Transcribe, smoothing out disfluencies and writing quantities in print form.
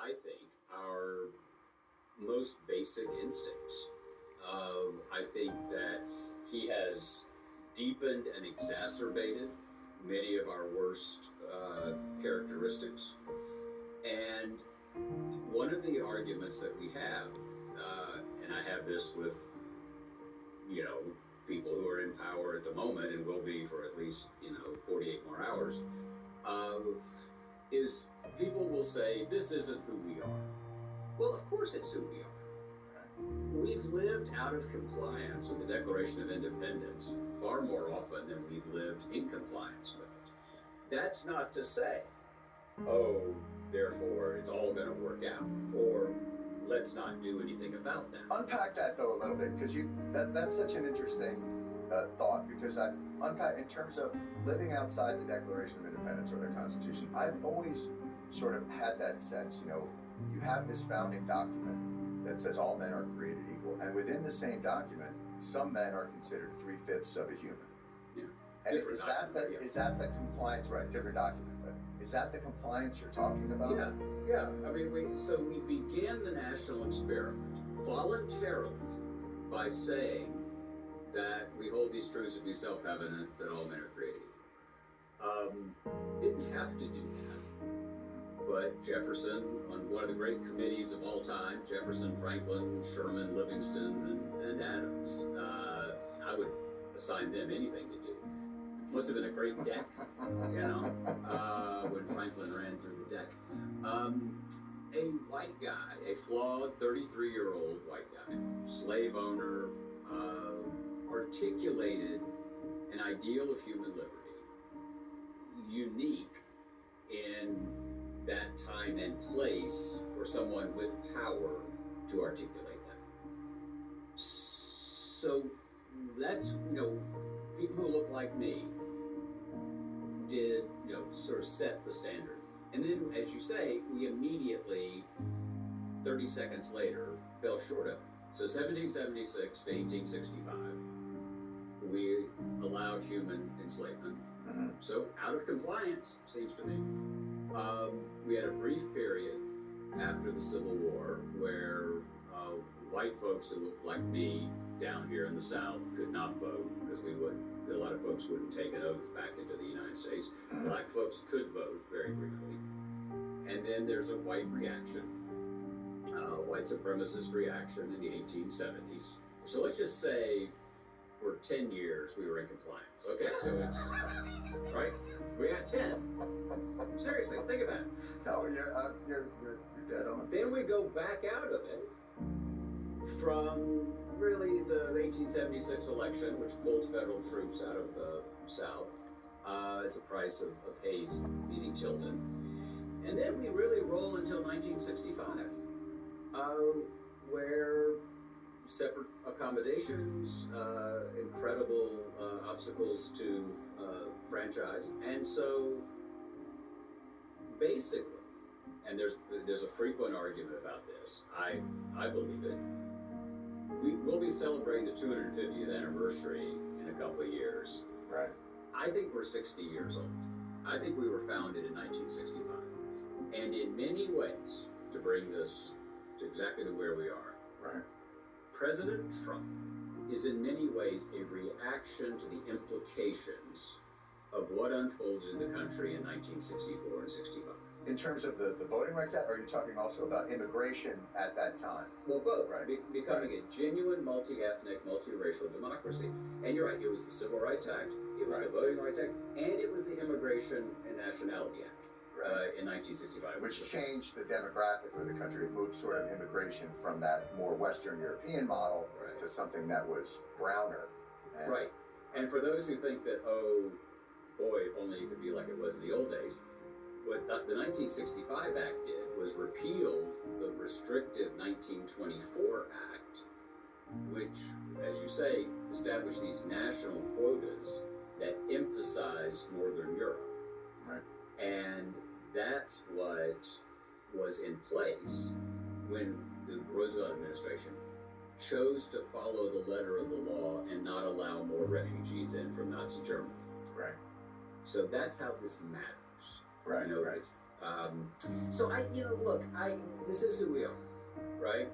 I think, our most basic instincts. I think that he has deepened and exacerbated many of our worst characteristics. And one of the arguments that we have, and I have this with, people who are in power at the moment and will be for at least, 48 more hours, uh, is people will say, this isn't who we are. Well, of course it's who we are. We've lived out of compliance with the Declaration of Independence far more often than we've lived in compliance with it. That's not to say, oh, therefore it's all going to work out, or let's not do anything about that. Unpack that though a little bit, because that's such an interesting thought, because I unpack in terms of living outside the Declaration of Independence or the Constitution. I've always sort of had that sense, you have this founding document that says all men are created equal, and within the same document, some men are considered 3/5 of a human. Yeah. And is that the compliance, right? Different document, but is that the compliance you're talking about? Yeah. I mean, we began the national experiment voluntarily by saying that we hold these truths to be self-evident that all men are created equal. Didn't have to do that, but Jefferson, on one of the great committees of all time, Jefferson, Franklin, Sherman, Livingston, and Adams, I would assign them anything to do. Must have been a great deck, when Franklin ran through the deck. A white guy, a flawed 33-year-old white guy, slave owner, articulated an ideal of human liberty, unique in that time and place for someone with power to articulate that. So that's, people who look like me did, sort of set the standard. And then, as you say, we immediately, 30 seconds later, fell short of it. So 1776 to 1865, we allowed human enslavement. Mm-hmm. So out of compliance, seems to me. We had a brief period after the Civil War where white folks who looked like me down here in the South could not vote because a lot of folks wouldn't take an oath back into the United States. Black folks could vote very briefly. And then there's a white reaction, white supremacist reaction in the 1870s. So let's just say for 10 years we were in compliance. Okay, so it's, right? We got 10. Seriously, think about it. No, you're dead on. Then we go back out of it from really the 1876 election, which pulled federal troops out of the South as a price of Hayes beating Tilden. And then we really roll until 1965, where separate accommodations, incredible obstacles to franchise. And so basically, and there's a frequent argument about this, I believe it, we will be celebrating the 250th anniversary in a couple of years. Right. I think we're 60 years old. I think we were founded in 1965. And in many ways, to bring this to exactly to where we are, right, President Trump is in many ways a reaction to the implications of what unfolded in the country in 1964 and 65. In terms of the Voting Rights Act, or are you talking also about immigration at that time? Well, both. Right. Becoming a genuine multi-ethnic, multiracial democracy. And you're right, it was the Civil Rights Act, it was the Voting Rights Act, and it was the Immigration and Nationality Act. In 1965. Which changed the demographic of the country. It moved sort of immigration from that more Western European model to something that was browner. Right. And for those who think that, oh, boy, if only it could be like it was in the old days, what the 1965 Act did was repealed the restrictive 1924 Act, which, as you say, established these national quotas that emphasized Northern Europe. Right. And that's what was in place when the Roosevelt administration chose to follow the letter of the law and not allow more refugees in from Nazi Germany. Right. So that's how this matters. Right. It's So look, this is who we are, right?